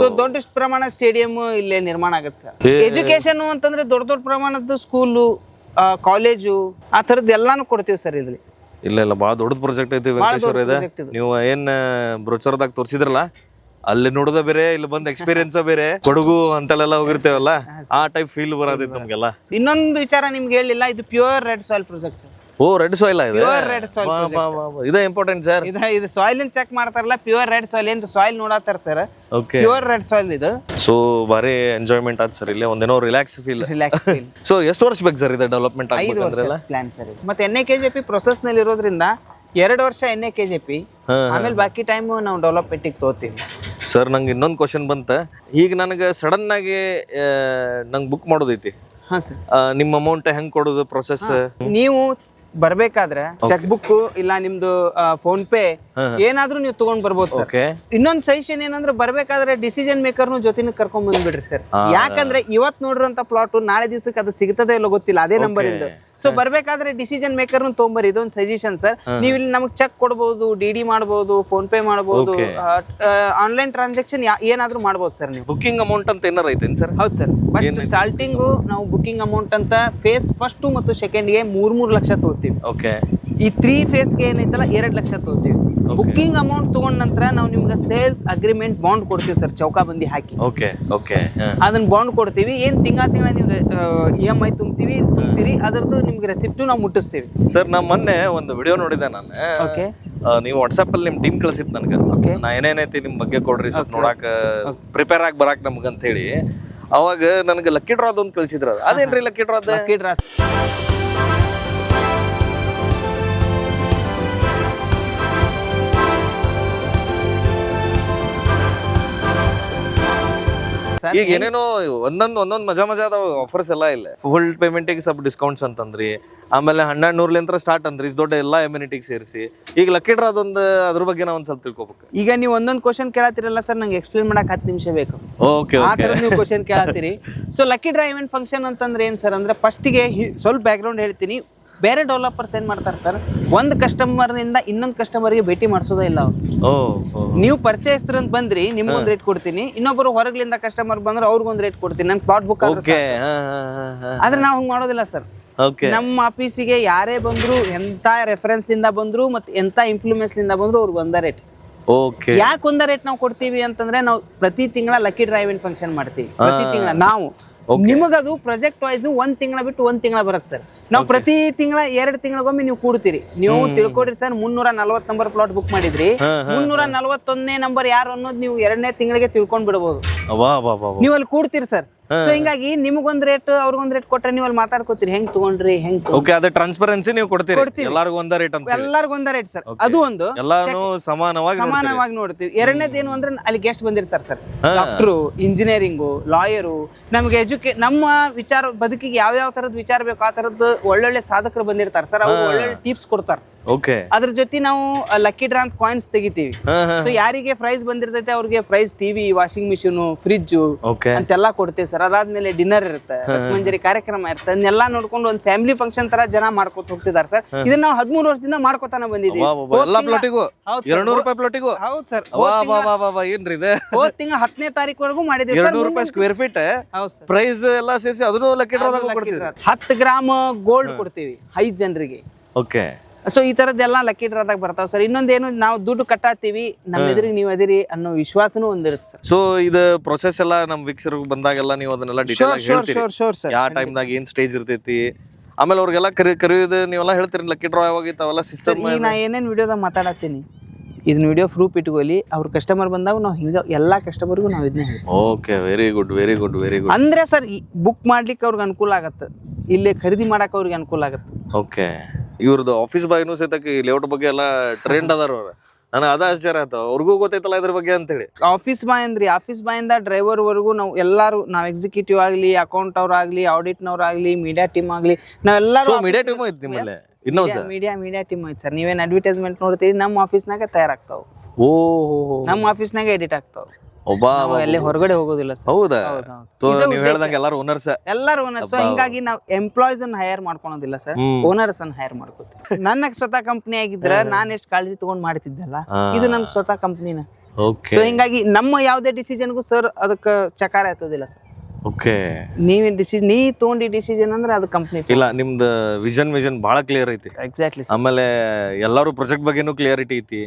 ಸೊ ದೊಡ್ಡ ಪ್ರಮಾಣ ಸ್ಟೇಡಿಯಂ ಇಲ್ಲೇ ನಿರ್ಮಾಣ ಆಗತ್ತೆ ಸರ್. ಎಜುಕೇಶನ್ ಅಂತಂದ್ರೆ ದೊಡ್ಡ ಪ್ರಮಾಣದ ಸ್ಕೂಲು, ಕಾಲೇಜು ಆ ತರದ್ ಎಲ್ಲಾನು ಕೊಡ್ತೀವಿ ಸರ್ ಇದ್ರಲ್ಲಿ. ಇಲ್ಲ ಭಾಳ ದೊಡ್ಡದ ಪ್ರಾಜೆಕ್ಟ್ ಐತಿ ವೆಂಕಟೇಶ್ವರ ಇದೆ. ನೀವು ಏನ್ ಬ್ರೋಚರ್ದಾಗ ತೋರಿಸಿದ್ರಲ್ಲ, ಅಲ್ಲಿ ನೋಡೋದ ಬೇರೆ, ಇಲ್ಲಿ ಬಂದ ಎಕ್ಸ್ಪೀರಿಯನ್ಸ್ ಬೇರೆ. ಕೊಡಗು ಅಂತಲ್ಲೆಲ್ಲ ಹೋಗಿರ್ತೇವಲ್ಲ, ಆ ಟೈಪ್ ಫೀಲ್ ಬರೋದೈತಿ ನಮ್ಗೆಲ್ಲ. ಇನ್ನೊಂದು ವಿಚಾರ ನಿಮ್ಗೆ ಹೇಳಿಲ್ಲ, ಇದು pure red soil project sir. ಓ, ರೆಡ್ ಸಾಯಿಲ್ ಇದೆ. ಪ್ಯೂರ್ ರೆಡ್ ಸಾಯಿಲ್ ಇದೇ ಇಂಪಾರ್ಟೆಂಟ್ ಸರ್. ಇದು ಸಾಯಿಲ್ ಚೆಕ್ ಮಾಡ್ತಾರಲ್ಲ, ಪ್ಯೂರ್ ರೆಡ್ ಸಾಯಿಲ್. ಏನ್ ಸಾಯಿಲ್ ನೋಡತ್ತಾರ ಸರ್, ಪ್ಯೂರ್ ರೆಡ್ ಸಾಯಿಲ್ ಇದು. ಸೊ ಬಾರಿ ಎಂಜಾಯ್ಮೆಂಟ್ ಆಯ್ತು ಸರ್ ಇಲ್ಲಿ, ಒಂದೇನೋ ರಿಲ್ಯಾಕ್ಸ್ ಫೀಲ್. ಸೊ ಎಷ್ಟು ವರ್ಷ ಬೇಕು ಸರ್ ಇದು ಡೆವಲಪ್ಮೆಂಟ್ ಆಗ್ಬೇಕಂದ್ರಲ್ಲ? Plan sir. ಮತ್ತೆ NAKJP ಪ್ರೊಸೆಸ್ ನಲ್ಲಿ ಇರೋದ್ರಿಂದ 2 ವರ್ಷ NAKJP, ಆಮೇಲೆ ಬಾಕಿ ಟೈಮ್ ನಾವು ಡೆವಲಪ್ಮೆಂಟಿಗೆ ತೋತೀವಿ ಸರ್. ನಂಗೆ ಇನ್ನೊಂದು ಕ್ವಶನ್ ಬಂತ. ಈಗ ನನಗೆ ಸಡನ್ ಆಗಿ ನಂಗೆ ಬುಕ್ ಮಾಡೋದೈತಿ. ನಿಮ್ಮ ಅಮೌಂಟ್ ಹೆಂಗ್ ಕೊಡೋದು ಪ್ರೊಸೆಸ್? ನೀವು ಬರ್ಬೇಕಾದ್ರೆ ಚೆಕ್ ಬುಕ್ ಇಲ್ಲ ನಿಮ್ದು ಫೋನ್ ಪೇ ಏನಾದ್ರೂ ನೀವು ತಗೊಂಡ್ ಬರ್ಬೋದು ಸರ್. ಇನ್ನೊಂದ್ ಸಜೆಷನ್ ಏನಂದ್ರೆ, ಬರ್ಬೇಕಾದ್ರೆ ಡಿಸಿಷನ್ ಮೇಕರ್ನು ಜೊತೆನ ಕರ್ಕೊಂಡ್ ಬಂದ್ಬಿಡ್ರಿ ಸರ್. ಯಾಕಂದ್ರೆ ಇವತ್ ನೋಡಿರೋಂತ ಪ್ಲಾಟ್ ನಾಳೆ ದಿವಸಕ್ಕೆ ಅದು ಸಿಗ್ತದೆ ಇಲ್ಲ ಗೊತ್ತಿಲ್ಲ, ಅದೇ ನಂಬರ್ ಇಂದ. ಸೊ ಬರ್ಬೇಕಾದ್ರೆ ಡಿಸಿಷನ್ ಮೇಕರ್ನು ತೊಗೊಂಬರ್ರಿ. ಇದೊಂದು ಸಜೆಷನ್ ಸರ್. ನೀವು ಇಲ್ಲಿ ನಮಗ್ ಚೆಕ್ ಕೊಡ್ಬೋದು, DD ಮಾಡ್ಬೋದು, ಫೋನ್ ಪೇ ಮಾಡ್ಬೋದು, ಆನ್ಲೈನ್ ಟ್ರಾನ್ಸಾಕ್ಷನ್ ಏನಾದ್ರೂ ಮಾಡ್ಬೋದು ಸರ್. ನೀವು ಬುಕಿಂಗ್ ಅಮೌಂಟ್ ಅಂತ ಏನಾರ ಐತೇನ್ ಸರ್? ಹೌದು ಸರ್. ಫಸ್ಟ್ ಸ್ಟಾರ್ಟಿಂಗು ನಾವು ಬುಕಿಂಗ್ ಅಮೌಂಟ್ ಅಂತ ಫೇಸ್ ಫಸ್ಟ್ ಮತ್ತು ಸೆಕೆಂಡ್ಗೆ 3 ಲಕ್ಷ ತಗೋತೀವಿ. ಈ 3 ಫೇಸ್ಗೆ ಏನೈತಲ್ಲ 2 ಲಕ್ಷ ತಗೋತೀವಿ. ಬುಕಿಂಗ್ ಅಮೌಂಟ್ ತಗೊಂಡ ನಂತರ ನಾವು ನಿಮ್ಗೆ ಸೇಲ್ಸ್ ಅಗ್ರಿಮೆಂಟ್ ಬಾಂಡ್ ಕೊಡ್ತೀವಿ ಸರ್, ಚೌಕಾಬಂದಿ ಹಾಕಿ. ಅದನ್ನ ಬಾಂಡ್ ಕೊಡ್ತೀವಿ. ಏನ್ ತಿಂಗಳ ನೀವು EMI ತುಂಬ್ತೀರಿ, ಅದರದ್ದು ನಿಮ್ಗೆ ರೆಸಿಪ್ಟು ನಾವು ಮುಟ್ಟಿಸ್ತೀವಿ ಸರ್. ನಾ ಮೊನ್ನೆ ಒಂದು ವಿಡಿಯೋ ನೋಡಿದೆ ನಾನು. ನೀವು ವಾಟ್ಸಪ್ ಅಲ್ಲಿ ನಿಮ್ ಟೀಮ್ ಕಳ್ಸಿತ್ ನನ್ಗೆ Okay. ನಾ ಏನೇನೈತಿ ನಿಮ್ ಬಗ್ಗೆ ಕೊಡ್ರಿ ಸ್ವಲ್ಪ ನೋಡಾಕ ಪ್ರಿಪೇರ್ ಆಗಿ ಬರಾಕ್ ನಮ್ಗ ಅಂತ ಹೇಳಿ ಅವಾಗ ನನಗೆ ಲಕ್ಕಿ ಡ್ರಾದ್ ಒಂದು ಕಳ್ಸಿದ್ರ ಅದೇನ್ರಿ ಲಕ್ಕಿ ಡ್ರಾದ್ ಲಕ್ಕಿ ಡ್ರಾ ಈಗ ಏನೇನೋ ಒಂದೊಂದ್ ಮಜಾ ಅದಾವ ಆಫರ್ಸ್ ಎಲ್ಲ ಇಲ್ಲ ಫುಲ್ ಪೇಮೆಂಟಿಗೆ ಸ್ವಲ್ಪ ಡಿಸ್ಕೌಂಟ್ಸ್ ಅಂತಂದ್ರಿ ಆಮೇಲೆ 1200 ಸ್ಟಾರ್ಟ್ ಅಂದ್ರಿ ಇಸ್ ದೊಡ್ಡ ಎಲ್ಲಾ ಎಮ್ಯುನಿಟಿಗೆ ಸೇರಿಸಿ ಈಗ ಲಕ್ಕಿ ಡ್ರಾ ಅದೊಂದು ಅದ್ರ ಬಗ್ಗೆ ನಾವು ಒಂದ್ ಸ್ವಲ್ಪ ತಿಳ್ಕೊಬೇಕು. ಈಗ ನೀವು ಒಂದೊಂದು ಕ್ವಶನ್ ಕೇಳತ್ತೀರಲ್ಲ ಸರ್ ನಂಗೆ ಎಕ್ಸ್ಪ್ಲೇನ್ ಮಾಡಕ್ 10 ನಿಮಿಷ ಬೇಕು. ಓಕೆ ಆ ತರ ನೀವು ಕ್ವಶನ್ ಕೇಳತ್ತೀರಿ. So lucky draw event function ಅಂತಂದ್ರೆ ಏನ್ ಸರ್ ಅಂದ್ರೆ ಫಸ್ಟಿಗೆ ಸ್ವಲ್ಪ ಬ್ಯಾಕ್ ಗ್ರೌಂಡ್ ಹೇಳ್ತೀನಿ. ಬೇರೆ ಡೆವಲಪರ್ಸ್ ಏನ್ ಮಾಡ್ತಾರೆ ಸರ್, ಒಂದು ಕಸ್ಟಮರ್ನಿಂದ ಇನ್ನೊಂದು ಕಸ್ಟಮರ್ಗೆ ಭೇಟಿ ಮಾಡಿಸೋದೇ ಇಲ್ಲ ಅವ್ರು. ನೀವು ಪರಿಚಯಸ್ಥರು ಅಂತ ಬಂದ್ರಿ ನಿಮ್ಗೊಂದು ರೇಟ್ ಕೊಡ್ತೀನಿ, ಇನ್ನೊಬ್ಬರು ಹೊರಗಲಿಂದ ಕಸ್ಟಮರ್ ಬಂದ್ರೆ ಅವ್ರಿಗೊಂದು ರೇಟ್ ಕೊಡ್ತೀನಿ, ನನ್ ಪ್ಲಾಟ್ ಬುಕ್ ಆದ್ರೆ ನಾವು ಹಂಗ್ ಮಾಡೋದಿಲ್ಲ ಸರ್. ನಮ್ಮ ಆಫೀಸಿಗೆ ಯಾರೇ ಬಂದ್ರು, ಎಂತ ರೆಫರೆನ್ಸ್ ಇಂದ ಬಂದ್ರು ಮತ್ತೆ ಎಂತ ಇನ್ಫ್ಲೂಯೆನ್ಸ್ ಇಂದ ಬಂದ್ರು ಅವ್ರಿಗೆ ಒಂದ ರೇಟ್. ಯಾಕೆ ಒಂದ ರೇಟ್ ನಾವು ಕೊಡ್ತೀವಿ ಅಂತಂದ್ರೆ ನಾವು ಪ್ರತಿ ತಿಂಗಳ ಲಕ್ಕಿ ಡ್ರಾ ಇವೆಂಟ್ ಫಂಕ್ಷನ್ ಮಾಡ್ತೀವಿ. ಪ್ರತಿ ತಿಂಗಳ ನಾವು ನಿಮಗದು ಪ್ರಾಜೆಕ್ಟ್ ವೈಸ್ 1 ತಿಂಗಳ ಬಿಟ್ಟು 1 ತಿಂಗಳ ಬರುತ್ತೆ ಸರ್. ನಾವು ಪ್ರತಿ ತಿಂಗಳ 2 ತಿಂಗಳಿಗೊಮ್ಮೆ ನೀವು ಕೂಡ್ತೀರಿ. ನೀವು ತಿಳ್ಕೊಡ್ರಿ ಸರ್, 340 ನಂಬರ್ ಪ್ಲಾಟ್ ಬುಕ್ ಮಾಡಿದ್ರಿ, 341ನೇ ನಂಬರ್ ಯಾರು ಅನ್ನೋದು ನೀವು 2ನೇ ತಿಂಗಳಿಗೆ ತಿಳ್ಕೊಂಡ್ ಬಿಡಬಹುದು. ನೀವು ಅಲ್ಲಿ ಕೂಡ್ತೀರಿ ಸರ್. ಸೊ ಹಿಂಗಾಗಿ ನಿಮಗೊಂದ್ ರೇಟ್ ಅವ್ರಿಗೊಂದ್ ರೇಟ್ ಕೊಟ್ರೆ ನೀವು ಅಲ್ಲಿ ಮಾತಾಡ್ಕೋತೀರಿ ಹೆಂಗ್ ತಗೊಂಡ್ರಿ ಹೆಂಗ್. ಅದೇ ಟ್ರಾನ್ಸ್ಪರೆನ್ಸಿ ನೀವು ಕೊಡ್ತೀರಿ ಎಲ್ಲರಿಗೂ ಒಂದ ರೇಟ್ ಅಂತ. ಎಲ್ಲರಿಗೂ ಒಂದ ರೇಟ್ ಸರ್. ಅದು ಒಂದು ಎಲ್ಲಾನು ಸಮಾನವಾಗಿ ನೋಡ್ತೀವಿ. ಎರಡನೇದು ಏನು ಅಂದ್ರೆ ಅಲ್ಲಿ ಗೆಸ್ಟ್ ಬಂದಿರ್ತಾರೆ ಸರ್, ಡಾಕ್ಟ್ರು, ಇಂಜಿನಿಯರಿಂಗು, ಲಾಯರು, ನಮ್ಗೆ ನಮ್ಮ ವಿಚಾರ ಬದುಕಿಗೆ ಯಾವ ತರದ ವಿಚಾರ ಬೇಕು ಆ ತರದ್ದು ಒಳ್ಳೊಳ್ಳೆ ಸಾಧಕರು ಬಂದಿರ್ತಾರೆ ಸರ್. ಅವ್ರು ಒಳ್ಳೊಳ್ಳೆ ಟಿಪ್ಸ್ ಕೊಡ್ತಾರೆ. ಅದ್ರ ಜೊತೆ ನಾವು ಲಕ್ಕಿ ಡ್ರಾ ಅಂತ ಕಾಯಿನ್ಸ್ ತೆಗಿತೀವಿ. ಸೊ ಯಾರಿಗೆ ಪ್ರೈಸ್ ಬಂದಿರ್ತೈತೆ ಅವ್ರಿಗೆ prize TV, washing machine, fridge ಅಂತೆಲ್ಲಾ ಕೊಡ್ತೇವೆ ಸರ್. ಅದಾದ್ಮೇಲೆ ಡಿನ್ನರ್ ಇರುತ್ತೆ, ರಸಮಂಜರಿ ಕಾರ್ಯಕ್ರಮ ಇರುತ್ತೆ. ಅದನ್ನೆಲ್ಲಾ ನೋಡ್ಕೊಂಡು ಒಂದು ಫ್ಯಾಮಿಲಿ ಫಂಕ್ಷನ್ ತರ ಜನ ಮಾಡ್ಕೊತ ಹೋಗ್ತಿದ್ದಾರೆ ಸರ್. ಇದನ್ನ ನಾವು 13 ವರ್ಷದಿಂದ ಮಾಡ್ಕೊತಾನೆ ಬಂದಿದ್ದೀವಿ. ಹೌದು ಸರ್. ಹೋದ ತಿಂಗಳ 10ನೇ ತಾರೀಕು ಮಾಡಿದ್ದೀವಿ ಸರ್. ಪ್ರೈಸ್ ಎಲ್ಲ ಸೇರಿಸಿ ಅದನ್ನು ಲಕ್ಕಿ ಡ್ರಾದಾಗ ಕೊಡ್ತೀವಿ. 10 ಗ್ರಾಮ್ ಗೋಲ್ಡ್ ಕೊಡ್ತೀವಿ 5 ಜನರಿಗೆ. ಸೊ ಈ ತರದ್ದೆಲ್ಲ ಲಕ್ಕಿ ಡ್ರಾದಾಗ ಬರ್ತಾವ ಸರ್. ಇನ್ನೊಂದೇನು, ನಾವು ದುಡ್ಡು ಕಟ್ಟಾತೀವಿ, ನಮ್ಮ ಎದುರಿಗೆ ನೀವು ಅದಿರಿ ಅನ್ನೋ ವಿಶ್ವಾಸನೂ ಒಂದಿರುತ್ತೆ ಸರ್. ಸೊ ಇದು ಪ್ರೊಸೆಸ್ ಎಲ್ಲ ನಮ್ ವೀಕ್ಷಕರಿಗೆ ಬಂದಾಗೆಲ್ಲ ನೀವು ಅದನ್ನೆಲ್ಲ ಡೀಟೇಲ್ ಆಗಿ ಹೇಳ್ತೀರಿ. ಯಾವ ಟೈಮ್ದಾಗ ಏನ್ ಸ್ಟೇಜ್ ಇರ್ತೈತಿ, ಆಮೇಲೆ ಅವ್ರಿಗೆಲ್ಲ ಕರೆಯೋದು ನೀವೆಲ್ಲ ಹೇಳ್ತೀರಿ ಲಕ್ಕಿ ಡ್ರಾ ಯಾವಾಗ ಅವೆಲ್ಲ ಸಿಸ್ಟಮ್. ಈಗ ನಾ ಏನೇನ್ ವಿಡಿಯೋದಾಗ ಮಾತಾಡತ್ತೀನಿ ಇದನ್ನ ವಿಡಿಯೋ ಪ್ರೂಫ್ ಇಟ್ಕೊಳ್ಳಿ. ಅವ್ರ ಕಸ್ಟಮರ್ ಬಂದಾಗ ನಾವು ಹಿಂಗ ಎಲ್ಲಾ ಕಸ್ಟಮರ್ಗೂ ನಾವು ಇದನ್ನೇ ಹೇಳ್ತೀವಿ. Okay, very good very good very good. ಅಂದ್ರೆ ಸರ್ ಬುಕ್ ಮಾಡ್ಲಿಕ್ಕೆ ಅವ್ರಿಗೆ ಅನುಕೂಲ ಆಗತ್ತೆ, ಇಲ್ಲೇ ಖರೀದಿ ಮಾಡಕ್ ಅವ್ರಿಗೆ ಅನುಕೂಲ ಆಗತ್ತೆ. ಓಕೆ, ಇವ್ರದ್ದು ಆಫೀಸ್ ಬಾಯ್ನು ಸಹಿತ ಲೇಔಟ್ ಬಗ್ಗೆ ಎಲ್ಲ ಟ್ರೆಂಡ್ ಅದಾರ ಅವ್ರ. ನನಗೆ ಅದ ಆಶ್ಚರ್ಯ ಆಯ್ತು, ಅವ್ರಿಗೂ ಗೊತ್ತೈತಲ್ಲ ಇದ್ರ ಬಗ್ಗೆ ಅಂತ ಹೇಳಿ. ಆಫೀಸ್ ಬಾಯ್ ಅಂದ್ರಿ, ಆಫೀಸ್ ಬಾಯಿಂದ ಡ್ರೈವರ್ ವರೆಗೂ ನಾವು ಎಲ್ಲಾರು, ನಾವು ಎಕ್ಸಿಕ್ಯೂಟಿವ್ ಆಗ್ಲಿ, ಅಕೌಂಟ್ ಅವ್ರಾಗ್ಲಿ, ಆಡಿಟ್ ನವ್ರಾಗ್ಲಿ, ಮೀಡಿಯಾ ಟೀಮ್ ಆಗ್ಲಿ, ನಾವೆಲ್ಲರೂ ಮೀಡಿಯಾ ಟೀಮ್ ಐತಿ ನಿಮ್ಮಲ್ಲಿ. ಇನ್ನೂ ಸರ್ ಮೀಡಿಯಾ ಟೀಮ್ ಐತಿ ಸರ್. ನೀವೇನ್ ಅಡ್ವರ್ಟೈಸ್ಮೆಂಟ್ ನೋಡ್ತೀರಿ ನಮ್ಮ ಆಫೀಸ್ನಾಗ ತಯಾರಾಗ್ತಾವ, ನಮ್ಮ ಆಫೀಸ್ನಾಗ ಎಡಿಟ್ ಆಗ್ತಾವ. ಎಲ್ಲಿ ಹೊರಗಡೆ ಹೋಗೋದಿಲ್ಲ ಸರ್. ಹೌದಾ? ನೀವು ಹೇಳ್ದಂಗೆ ಎಲ್ಲಾರು ಓನರ್ಸ್. ಎಲ್ಲಾರು ಓನರ್ಸ್. ಸೊ ಹಿಂಗಾಗಿ ನಾವು ಎಂಪ್ಲಾಯ್ಸ್ ಅನ್ನ ಹೈರ್ ಮಾಡ್ಕೊಳೋದಿಲ್ಲ ಸರ್, ಓನರ್ಸ್ ಅನ್ನ ಹೈರ್ ಮಾಡ್ಕೋತೀವಿ. ನನ್ನ ಸ್ವತಃ ಕಂಪ್ನಿ ಆಗಿದ್ರೆ ನಾನ್ ಎಷ್ಟು ಕಾಳಜಿ ತಗೊಂಡ್ ಮಾಡ್ತಿದ್ದಲ್ಲ, ಇದು ನನ್ ಸ್ವತಃ ಕಂಪ್ನಿನ. ಸೊ ಹಿಂಗಾಗಿ ನಮ್ಮ ಯಾವ್ದೇ ಡಿಸಿಷನ್ಗೂ ಸರ್ ಅದಕ್ಕೆ ಚಕಾರ ಎತ್ತೋದಿಲ್ಲ ಸರ್. ಓಕೆ, ನೀವೇನ್ ಡಿಸಿಷನ್ ನೀ ತಗೊಂಡಿ ಡಿಸಿಷನ್ ಅಂದ್ರೆ ಅದು ಕಂಪ್ನಿ ಇಲ್ಲ. ನಿಮ್ದು ವಿಷನ್ ಬಹಳ ಕ್ಲಿಯರ್ ಐತಿ. ಎಕ್ಸಾಕ್ಟ್ಲಿ. ಆಮೇಲೆ ಎಲ್ಲಾರು ಪ್ರಾಜೆಕ್ಟ್ ಬಗ್ಗೆನೂ ಕ್ಲಿಯರಿಟಿ ಐತಿ,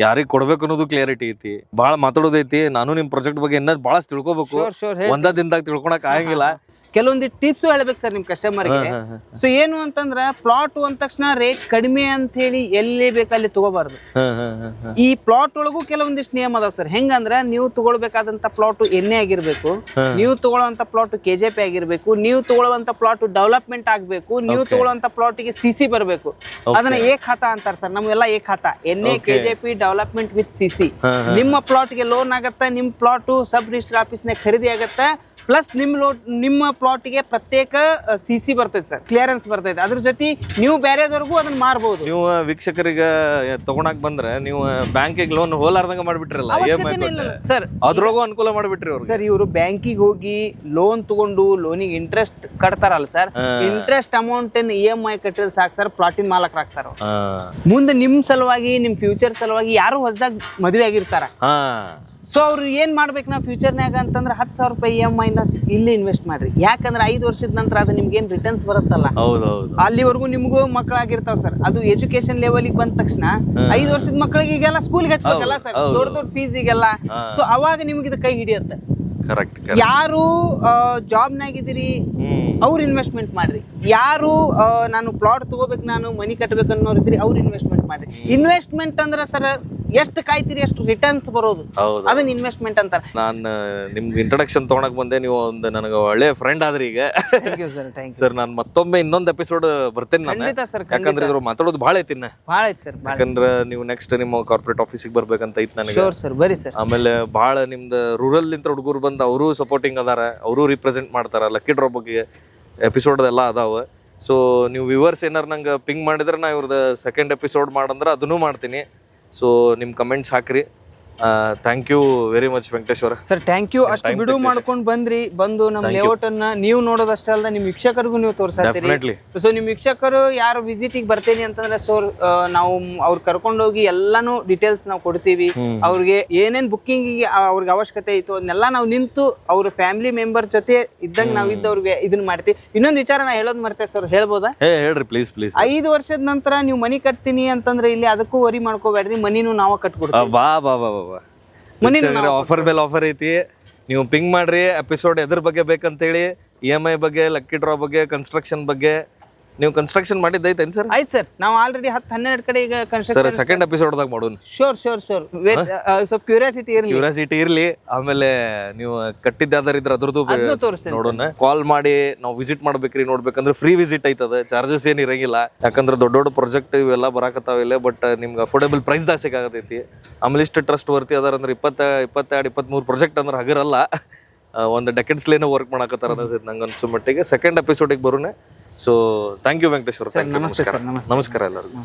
ಯಾರಿಗ್ ಕೊಡ್ಬೇಕು ಅನ್ನೋದು ಕ್ಲಿಯರಿಟಿ ಐತಿ. ಬಾಳ ಮಾತಾಡೋದೈತಿ. ನಾನು ನಿಮ್ ಪ್ರಾಜೆಕ್ಟ್ ಬಗ್ಗೆ ಇನ್ನೂ ಬಹಳ ತಿಳ್ಕೊಬೇಕು. ಒಂದ ದಿನದಾಗ ತಿಳ್ಕೊಳಕ್ ಆಗಂಗಿಲ್ಲ. ಕೆಲವೊಂದು ಟಿಪ್ಸ್ ಹೇಳ್ಬೇಕು ಸರ್ ನಿಮ್ ಕಸ್ಟಮರ್ಗೆ. ಸೊ ಏನು ಅಂತಂದ್ರ ಪ್ಲಾಟ್ ಅಂದ ತಕ್ಷಣ ರೇಟ್ ಕಡಿಮೆ ಅಂತ ಹೇಳಿ ಎಲ್ಲಿ ಬೇಕಲ್ಲಿ ತಗೋಬಾರ್ದು. ಈ ಪ್ಲಾಟ್ ಒಳಗೂ ಕೆಲವೊಂದಿಷ್ಟು ನಿಯಮ ಅದಾವ ಸರ್. ಹೆಂಗಂದ್ರ ನೀವು ತಗೊಳ್ಬೇಕಾದಂತ ಪ್ಲಾಟ್ ಎಣ್ಣೆ ಆಗಿರ್ಬೇಕು, ನೀವು ತಗೊಳ್ಳುವಂತ ಪ್ಲಾಟ್ KJP ಆಗಿರ್ಬೇಕು, ನೀವು ತಗೊಳ್ಳುವಂತ ಪ್ಲಾಟ್ ಡೆವಲಪ್ಮೆಂಟ್ ಆಗ್ಬೇಕು, ನೀವು ತಗೊಳ್ಳುವಂತ ಪ್ಲಾಟ್ಗೆ CC ಬರ್ಬೇಕು. ಅದನ್ನ ಖಾತಾ ಅಂತಾರ ಸರ್. ನಮ್ಗೆಲ್ಲ ಖಾತಾ ಎಣ್ಣೆ, KJP, ಡೆವಲಪ್ಮೆಂಟ್ ವಿತ್ CC. ನಿಮ್ಮ ಪ್ಲಾಟ್ಗೆ ಲೋನ್ ಆಗತ್ತ, ನಿಮ್ ಪ್ಲಾಟ್ ಸಬ್ ರಿಜಿಸ್ಟರ್ ಆಫೀಸ್ನಾಗ ಖರೀದಿ ಆಗತ್ತ, ಪ್ಲಸ್ ನಿಮ್ಮ ಪ್ಲಾಟ್ಗೆ ಪ್ರತ್ಯೇಕ CC ಬರ್ತೈತೆ ಸರ್, ಕ್ಲಿಯರೆನ್ಸ್ ಬರ್ತೈತೆ. ಅದ್ರ ಜೊತೆ ನೀವು ಬೇರೆದವ್ರಿಗೂ ಅದನ್ನ ಮಾರ್ಬೋದು. ನೀವು ವೀಕ್ಷಕರಿಗೆ ತಗೊಳಕ್ ಬಂದ್ರೆ ನೀವು ಬ್ಯಾಂಕಿಗೆ ಲೋನ್ ಹೋಲಾರ್ದಂಗ ಮಾಡ್ಬಿಟ್ರಲ್ಲ ಸರ್, ಅದ್ರೊಳಗೂ ಅನುಕೂಲ ಮಾಡ್ಬಿಟ್ರಿ ಅವ್ರು. ಸರ್ ಇವರು ಬ್ಯಾಂಕಿಗೆ ಹೋಗಿ ಲೋನ್ ತಗೊಂಡು ಲೋನಿಗೆ ಇಂಟ್ರೆಸ್ಟ್ ಕಟ್ತಾರಲ್ಲ ಸರ್, ಇಂಟ್ರೆಸ್ಟ್ ಅಮೌಂಟ್ EMI ಕಟ್ಟಿದ್ರೆ ಸಾಕು ಸರ್, ಪ್ಲಾಟಿನ ಮಾಲಕರಾಗ್ತಾರ. ಮುಂದೆ ನಿಮ್ ಸಲುವಾಗಿ, ನಿಮ್ ಫ್ಯೂಚರ್ ಸಲುವಾಗಿ ಯಾರು ಹೊಸದಾಗ ಮದುವೆ ಆಗಿರ್ತಾರ. ಸೊ ಅವ್ರು ಏನ್ ಮಾಡ್ಬೇಕು ನಾವು ಫ್ಯೂಚರ್ನಾಗ ಅಂತಂದ್ರೆ 10,000 ರೂಪಾಯಿ EMI ನ ಇಲ್ಲಿ ಇನ್ವೆಸ್ಟ್ ಮಾಡ್ರಿ. ಯಾಕಂದ್ರೆ 5 ವರ್ಷದ ನಂತರ ಅದು ನಿಮ್ಗೆ ಏನ್ ರಿಟರ್ನ್ಸ್ ಬರುತ್ತಲ್ಲ, ಅಲ್ಲಿವರೆಗೂ ನಿಮ್ಗೂ ಮಕ್ಕಳಾಗಿರ್ತಾವ ಸರ್. ಅದು ಎಜುಕೇಶನ್ ಲೆವೆಲ್ಗೆ ಬಂದ ತಕ್ಷಣ 5 ವರ್ಷದ ಮಕ್ಕಳಿಗೆ ಈಗೆಲ್ಲ ಸ್ಕೂಲ್ಗೆ ಹಚ್ಬೇಕಲ್ಲ ಸರ್, ದೊಡ್ಡ ಫೀಸಿಗೆಲ್ಲ. ಸೊ ಅವಾಗ ನಿಮ್ಗೆ ಇದು ಕೈ ಹಿಡಿಯುತ್ತೆ. ಯಾರು ಜಾಬ್ನಾಗಿದ್ದೀರಿ ಅವ್ರು ಇನ್ವೆಸ್ಟ್ಮೆಂಟ್ ಮಾಡ್ರಿ. ಯಾರು ನಾನು ಪ್ಲಾಟ್ ತಗೋಬೇಕು, ನಾನು ಮನಿ ಕಟ್ಬೇಕು ಅನ್ನೋರು ಇದ್ರಿ, ಅವ್ರು ಇನ್ವೆಸ್ಟ್ಮೆಂಟ್ ಮಾಡ್ರಿ. ಇನ್ವೆಸ್ಟ್ಮೆಂಟ್ ಅಂದ್ರೆ ಸರ್ ಎಷ್ಟು ಕಾಯ್ತೀರಿ ಎಷ್ಟು ರಿಟರ್ನ್ಸ್ ಬರೋದು, ಹೌದು. ಅದನ್ನ ಇನ್ವೆಸ್ಟ್ಮೆಂಟ್ ಅಂತಾರೆ. ನಾನು ನಿಮ್ಗೆ ಇಂಟ್ರಡಕ್ಷನ್ ತೊಗೊಳಕ್ ಬಂದೆ, ನೀವು ಒಂದು ನನಗೆ ಒಳ್ಳೆ ಫ್ರೆಂಡ್ ಆದ್ರಿ ಈಗ. Thank you sir, thank you sir ನಾನು ಮತ್ತೊಮ್ಮೆ ಇನ್ನೊಂದು ಎಪಿಸೋಡ್ ಬರ್ತೇನೆ ನಾನು, ಖಂಡಿತ ಸರ್, ಯಾಕಂದ್ರೆ ಇದ್ರ ಮಾತಾಡೋದು ಭಾಳ ಐತಿ ಇನ್ನ. ಭಾಳ ಐತೆ ಸರ್, ಭಾಳ. ಯಾಕಂದ್ರೆ ನೀವು ನೆಕ್ಸ್ಟ್ ನಿಮ್ಮ ಕಾರ್ಪೊರೇಟ್ ಆಫೀಸಿಗೆ ಬರ್ಬೇಕಂತ ಐತಿ ನನಗೆ. ಶೋರ್ ಸರ್, ಬರಿ ಸರ್. ಆಮೇಲೆ ಭಾಳ ನಿಮ್ದು ರೂರಲ್ ಇಂತ್ರ ಹುಡುಗರು ಬಂದು ಅವರು ಸಪೋರ್ಟಿಂಗ್ ಅದಾರ, ಅವರು ರಿಪ್ರೆಸೆಂಟ್ ಮಾಡ್ತಾರ ಲಕ್ಕಿ ಡ್ರಾಪ್ ಬಗ್ಗೆ ಎಪಿಸೋಡ್ ಎಲ್ಲ ಅದಾವ. ಸೊ ನೀವು ವ್ಯೂವರ್ಸ್ ಏನಾರು ನಂಗೆ ಪಿಂಗ್ ಮಾಡಿದ್ರೆ ನಾ ಇವ್ರದ್ದು ಸೆಕೆಂಡ್ ಎಪಿಸೋಡ್ ಮಾಡಂದ್ರೆ ಅದನ್ನೂ ಮಾಡ್ತೀನಿ. ಸೊ ನಿಮ್ಮ ಕಮೆಂಟ್ಸ್ ಹಾಕ್ರಿ. Thank you very much Venkateshwara sir. Thank you. ಅಷ್ಟು ಬಿಡು ಮಾಡ್ಕೊಂಡು ಬಂದು ನಮ್ಮ ಲೇಔಟ್ ಅನ್ನ ನೀವು ನೋಡೋದಷ್ಟೇ ಅಲ್ಲ, ನಿಮ್ಮ ವೀಕ್ಷಕರಿಗೂ ನೀವು ತೋರಿಸ್ತೀರಿ. ಡೆಫಿನೆಟ್ಲಿ. ಸೊ ನಿಮ್ಮ ವೀಕ್ಷಕರು ಯಾರು ವಿಸಿಟಿಗೆ ಬರ್ತೇನೆ ಅಂತಂದ್ರೆ ಸೊ ನಾವು ಅವ್ರು ಕರ್ಕೊಂಡೋಗಿ ಎಲ್ಲಾನು ಡೀಟೇಲ್ಸ್ ನಾವು ಕೊಡ್ತೀವಿ. ಅವ್ರಿಗೆ ಏನೇನ್ ಬುಕ್ಕಿಂಗ್ ಅವ್ರಿಗೆ ಅವಶ್ಯಕತೆ ಇತ್ತು ಅದನ್ನೆಲ್ಲ ನಾವು ನಿಂತು ಅವ್ರ ಫ್ಯಾಮಿಲಿ ಮೆಂಬರ್ ಜೊತೆ ಇದ್ದಂಗೆ ನಾವು ಇದ್ದವ್ರಿಗೆ ಇದನ್ನ ಮಾಡ್ತೀವಿ. ಇನ್ನೊಂದು ವಿಚಾರ ನಾ ಹೇಳೋದು ಮರ್ತೇವೆ ಸರ್, ಹೇಳ್ಬೋದಾ? ಹೇಳ್ರಿ ಪ್ಲೀಸ್ ಪ್ಲೀಸ್. 5 ವರ್ಷದ ನಂತರ ನೀವು ಮನಿ ಕಟ್ತೀನಿ ಅಂತಂದ್ರೆ ಇಲ್ಲಿ ಅದಕ್ಕೂ ವರಿ ಮಾಡ್ಕೋಬೇಡ್ರಿ, ಮನಿನೂ ನಾವ ಕಟ್ಕೊಡ್ತೀವಿ. ಬಾ ಬಾ ಬಾ ಬಾ ಆಫರ್ ಮೇಲೆ ಆಫರ್ ಐತಿ. ನೀವು ಪಿಂಗ್ ಮಾಡ್ರಿ ಎಪಿಸೋಡ್ ಎದ್ರ ಬಗ್ಗೆ ಬೇಕಂತೇಳಿ, EMI ಬಗ್ಗೆ, ಲಕ್ಕಿ ಡ್ರಾ ಬಗ್ಗೆ, ಕನ್ಸ್ಟ್ರಕ್ಷನ್ ಬಗ್ಗೆ. ನೀವು ಕನ್ಸ್ಟ್ರಕ್ಷನ್ ಮಾಡಿದ್ದೈತೇನು ಸರ್? ಆಯ್ತು ಸರ್, ನಾವು ಆಲ್ರೆಡಿ 10-12 ಕಡೆ ಈಗ ಸರ್ ಕನ್ಸ್ಟ್ರಕ್ಷನ್. ಸೆಕೆಂಡ್ ಎಪಿಸೋಡ್ದಾಗ ಮಾಡೋಣ. ಶೋರ್ ಸ್ವಲ್ಪ ಕ್ಯೂರಿಯಾಸಿಟಿ ಇರಲಿ. ಕ್ಯೂರಿಯಾಸಿಟಿ ಇರ್ಲಿ. ಆಮೇಲೆ ನೀವು ಕಟ್ಟಿದ್ದ ಯಾವ್ದಾರು ಇದ್ರೆ ಅದ್ರದ್ದು ತೋರಿಸ್ತೇನೆ ನೋಡೋಣ. ಕಾಲ್ ಮಾಡಿ ನಾವು ವಿಸಿಟ್ ಮಾಡ್ಬೇಕ್ರಿ. ನೋಡ್ಬೇಕಂದ್ರೆ ಫ್ರೀ ವಿಸಿಟ್ ಐತದ, ಚಾರ್ಜಸ್ ಏನ್ ಇರಂಗಿಲ್ಲ. ಯಾಕಂದ್ರೆ ದೊಡ್ಡ ದೊಡ್ಡ ಪ್ರಾಜೆಕ್ಟ್ ಇವೆಲ್ಲ ಬರಾಕತ್ತಾವ ಇಲ್ಲ, ಬಟ್ ನಿಮ್ಗೆ ಅಫೋರ್ಡೇಬಲ್ ಪ್ರೈಸ್ ದಾಗ ಸಿಗಾಕತೈತಿ. ಆಮೇಲೆ ಇಷ್ಟು ಟ್ರಸ್ಟ್ ವರ್ತಿ ಅದಾರ ಅಂದ್ರೆ 22-23 ಪ್ರಾಜೆಕ್ಟ್ ಅಂದ್ರೆ ಹಗರಲ್ಲ, ಒಂದು ಡೆಕೆಡ್ಸ್ಲೇನೋ ವರ್ಕ್ ಮಾಡಕತ್ತಾರ ಅನ್ಸುತ್ತೆ ನಂಗೆ ಅನ್ಸೋ ಮಟ್ಟಿಗೆ. ಸೆಕೆಂಡ್ ಎಪಿಸೋಡಿಗೆ ಬರೋಣ. So thank you Venkateshwara. ನಮಸ್ತೆ ಸರ್. ನಮಸ್ಕಾರ ಎಲ್ಲರಿಗೂ.